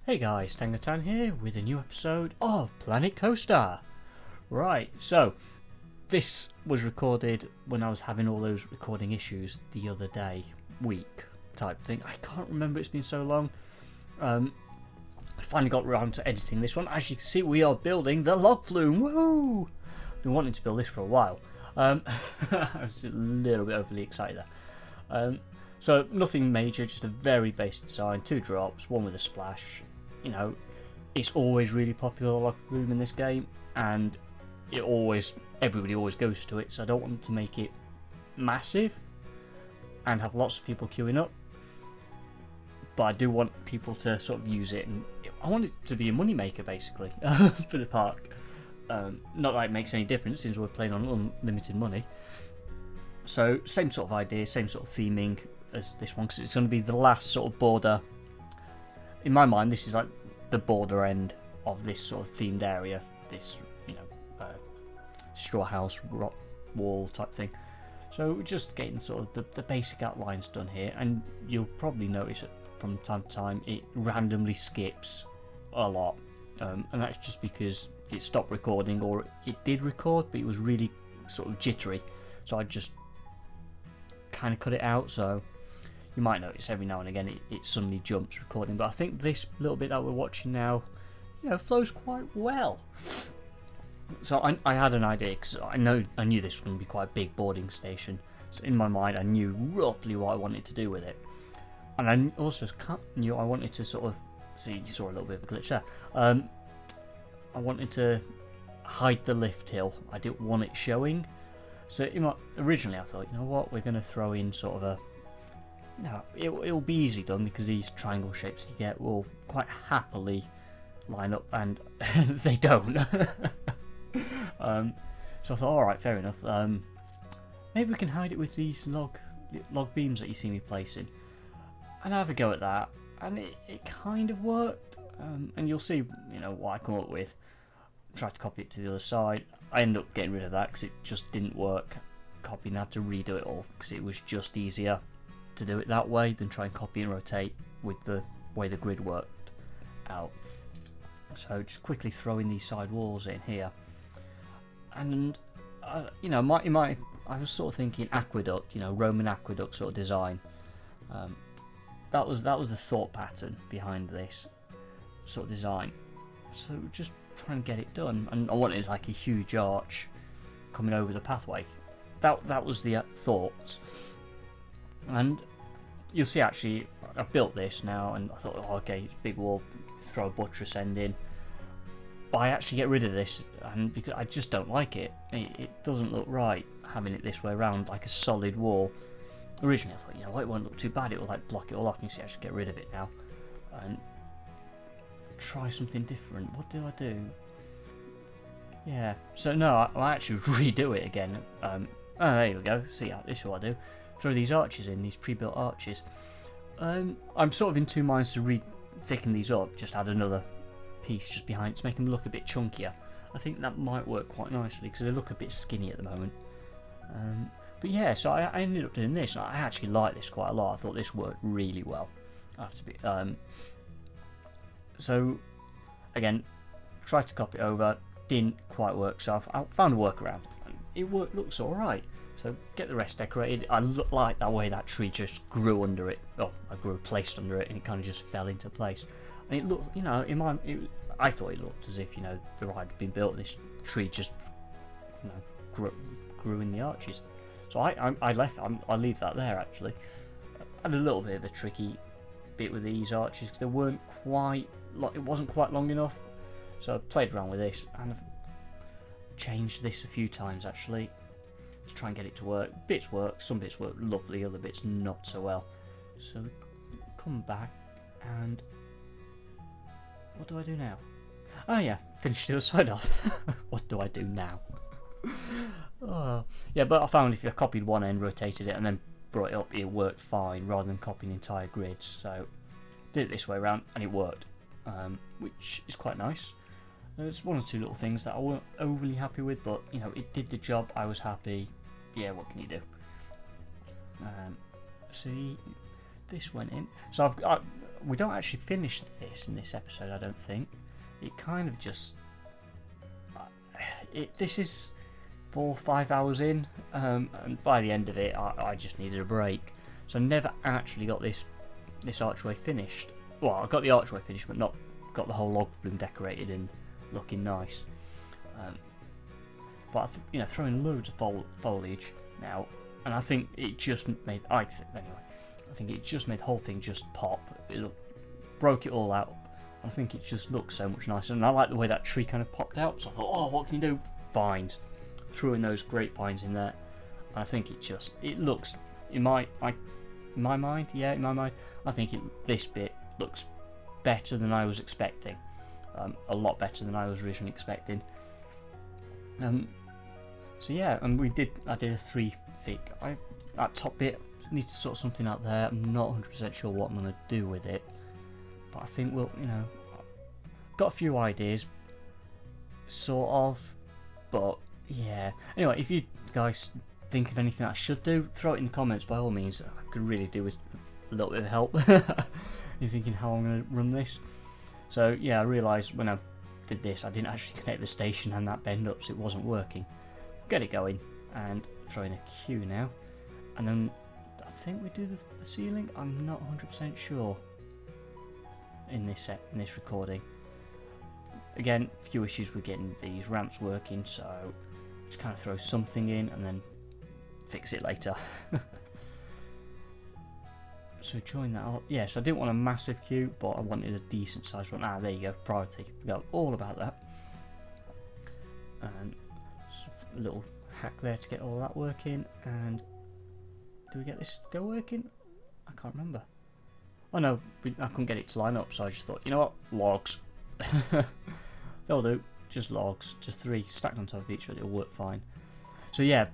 Hey guys, Tangatan here with a new episode of Planet Coaster. Right, so this was recorded when I was having all those recording issues the other day, week type thing. I can't remember, it's been so long. I finally got around to editing this one. As you can see, we are building the log flume. Woohoo! I've been wanting to build this for a while. I was a little bit overly excited there. So nothing major, just a very basic design, 2 drops, one with a splash. You know, it's always really popular log flume in this game, and everybody always goes to it, so I don't want to make it massive and have lots of people queuing up, but I do want people to sort of use it, and I want it to be a money maker basically for the park. Not that it makes any difference since we're playing on unlimited money. So same sort of idea, same sort of theming as this one, because it's going to be the last sort of border. In my mind, this is like the border end of this sort of themed area, this, you know, straw house, rock wall type thing. So we're just getting sort of the basic outlines done here, and you'll probably notice that from time to time it randomly skips a lot, and that's just because it stopped recording, or it did record but it was really sort of jittery, so I just kind of cut it out. So you might notice every now and again it suddenly jumps recording, but I think this little bit that we're watching now, you know, flows quite well. So I had an idea, because I knew this was going to be quite a big boarding station, so in my mind I knew roughly what I wanted to do with it, and I also knew I wanted to sort of, see, you saw a little bit of a glitch there, I wanted to hide the lift hill. I didn't want it showing, so originally I thought, you know what, we're going to throw in sort of a, no, it'll be easy done, because these triangle shapes you get will quite happily line up, and they don't. So I thought, alright, fair enough. Maybe we can hide it with these log beams that you see me placing. And I have a go at that, and it kind of worked. And you'll see, you know, what I come up with. Tried to copy it to the other side. I ended up getting rid of that because it just didn't work. Copying, I had to redo it all because it was just easier to do it that way than try and copy and rotate with the way the grid worked out. So just quickly throwing these side walls in here, and you know, I was sort of thinking aqueduct, you know, Roman aqueduct sort of design. That was the thought pattern behind this sort of design. So just trying to get it done, and I wanted like a huge arch coming over the pathway. That was the thoughts. And you'll see, actually, I built this now, and I thought, oh, okay, it's a big wall, throw a buttress end in. But I actually get rid of this, and because I just don't like it. It doesn't look right having it this way around, like a solid wall. Originally I thought, you know what, it won't look too bad, it will like block it all off, and you see I should get rid of it now and try something different. What do I do? Yeah, so no, I actually redo it again. Oh, there you go, see, this is what I do. Throw these arches in, these pre-built arches. I'm sort of in two minds to thicken these up, just add another piece just behind to make them look a bit chunkier. I think that might work quite nicely because they look a bit skinny at the moment. But yeah, so I ended up doing this, and I actually like this quite a lot. I thought this worked really well. I have to be. So again, tried to copy it over, didn't quite work, so I found a workaround. It looks alright. So get the rest decorated. I like that way that tree just grew under it. Oh, I grew placed under it, and it kind of just fell into place. And it looked, you know, I thought it looked as if, you know, the ride had been built, and this tree just, you know, grew in the arches. So I leave that there actually. I had a little bit of a tricky bit with these arches because they weren't quite, it wasn't quite long enough. So I played around with this, and I've changed this a few times actually to try and get it to work. Bits work, some bits work lovely, other bits not so well. So come back, and what do I do now? Oh yeah, finish the other side off. What do I do now? Oh, yeah, but I found if I copied one end, rotated it, and then brought it up, it worked fine rather than copying entire grids. So did it this way around, and it worked, which is quite nice. There's one or two little things that I weren't overly happy with, but you know, it did the job. I was happy. Yeah, what can you do? See, this went in. So we don't actually finish this in this episode, I don't think. It kind of just... this is 4 or 5 hours in, and by the end of it I just needed a break. So I never actually got this archway finished. Well, I got the archway finished, but not got the whole log flume decorated and looking nice. But you know, throwing loads of foliage now, and I think it just made. I think it just made the whole thing just pop. It broke it all out. I think it just looks so much nicer, and I like the way that tree kind of popped out. So I thought, oh, what can you do? Vines. Threw in those grapevines in there. And I think it looks in my mind, I think this bit looks better than I was expecting. A lot better than I was originally expecting. So yeah, and I did a 3 thick. That top bit needs to sort something out there. I'm not 100% sure what I'm going to do with it, but I think we'll, you know, got a few ideas, sort of, but yeah. Anyway, if you guys think of anything I should do, throw it in the comments by all means. I could really do with a little bit of help. You're thinking how I'm going to run this. So yeah, I realised when I did this, I didn't actually connect the station and that bend up, so it wasn't working. Get it going, and throw in a queue now, and then I think we do the ceiling. I'm not 100% sure in this recording. Again, few issues with getting these ramps working, so just kind of throw something in and then fix it later. So join that up. Yeah, so I didn't want a massive queue, but I wanted a decent sized one. There you go, priority. Forgot all about that. And a little hack there to get all that working. And do we get this go working? I can't remember. Oh no, I couldn't get it to line up, so I just thought, you know what, logs. They'll do. Just logs, just 3 stacked on top of each other. It'll work fine. So yeah,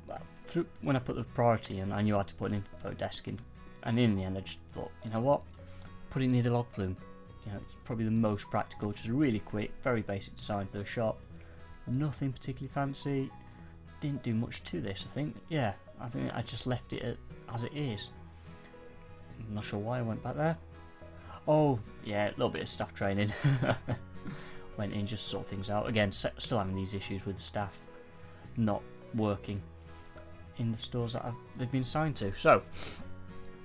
when I put the priority in, I knew I had to put an info desk in. And in the end, I just thought, you know what, put it near the log flume. You know, it's probably the most practical, just really quick, very basic design for the shop. Nothing particularly fancy. Didn't do much to this, I think. Yeah, I think I just left it as it is. I'm not sure why I went back there. Oh, yeah, a little bit of staff training. Went in, just sort things out. Again, still having these issues with the staff not working in the stores that they've been assigned to. So,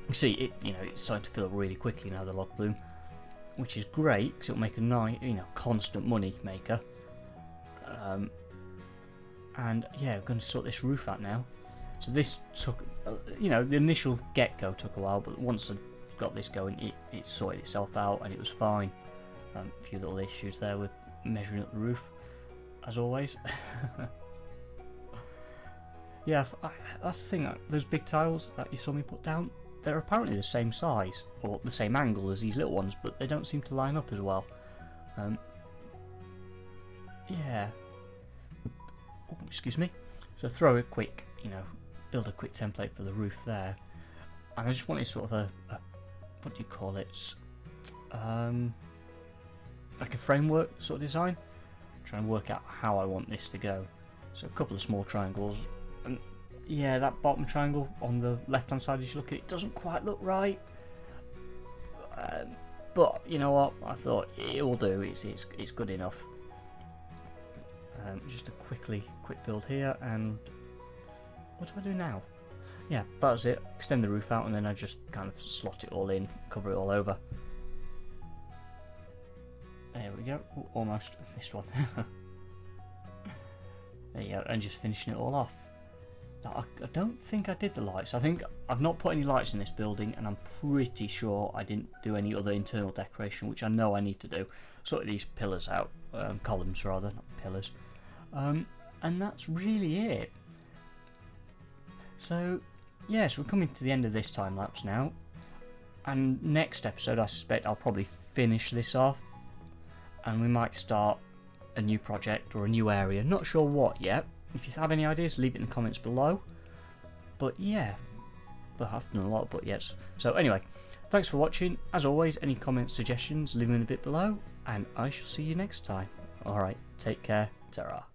you see, it's starting to fill up really quickly now, the log flume, which is great because it'll make a nice, constant money maker. And yeah, we're going to sort this roof out now. So this took, the initial get-go took a while, but once I got this going, it sorted itself out and it was fine. A few little issues there with measuring up the roof, as always. Yeah, that's the thing. Those big tiles that you saw me put down, they're apparently the same size or the same angle as these little ones, but they don't seem to line up as well. Yeah. Oh, excuse me. So throw a quick, build a quick template for the roof there, and I just wanted sort of a what do you call it? Like a framework sort of design. Try and work out how I want this to go. So a couple of small triangles. And yeah, that bottom triangle on the left hand side as you look at it doesn't quite look right. But you know what? I thought it will do. It's good enough. Just a quick build here, and what do I do now? Yeah, that was it. Extend the roof out, and then I just kind of slot it all in, cover it all over. There we go. Ooh, almost missed one. There you go, and just finishing it all off. Now, I don't think I did the lights. I think I've not put any lights in this building, and I'm pretty sure I didn't do any other internal decoration, which I know I need to do. Sort these pillars out, columns rather, not pillars. And that's really it. So, yes, we're coming to the end of this time lapse now. And next episode, I suspect I'll probably finish this off. And we might start a new project or a new area. Not sure what yet. If you have any ideas, leave it in the comments below. But yeah, well, I've done a lot of but yets. So anyway, thanks for watching. As always, any comments, suggestions, leave them in the bit below. And I shall see you next time. Alright, take care. Ta-ra.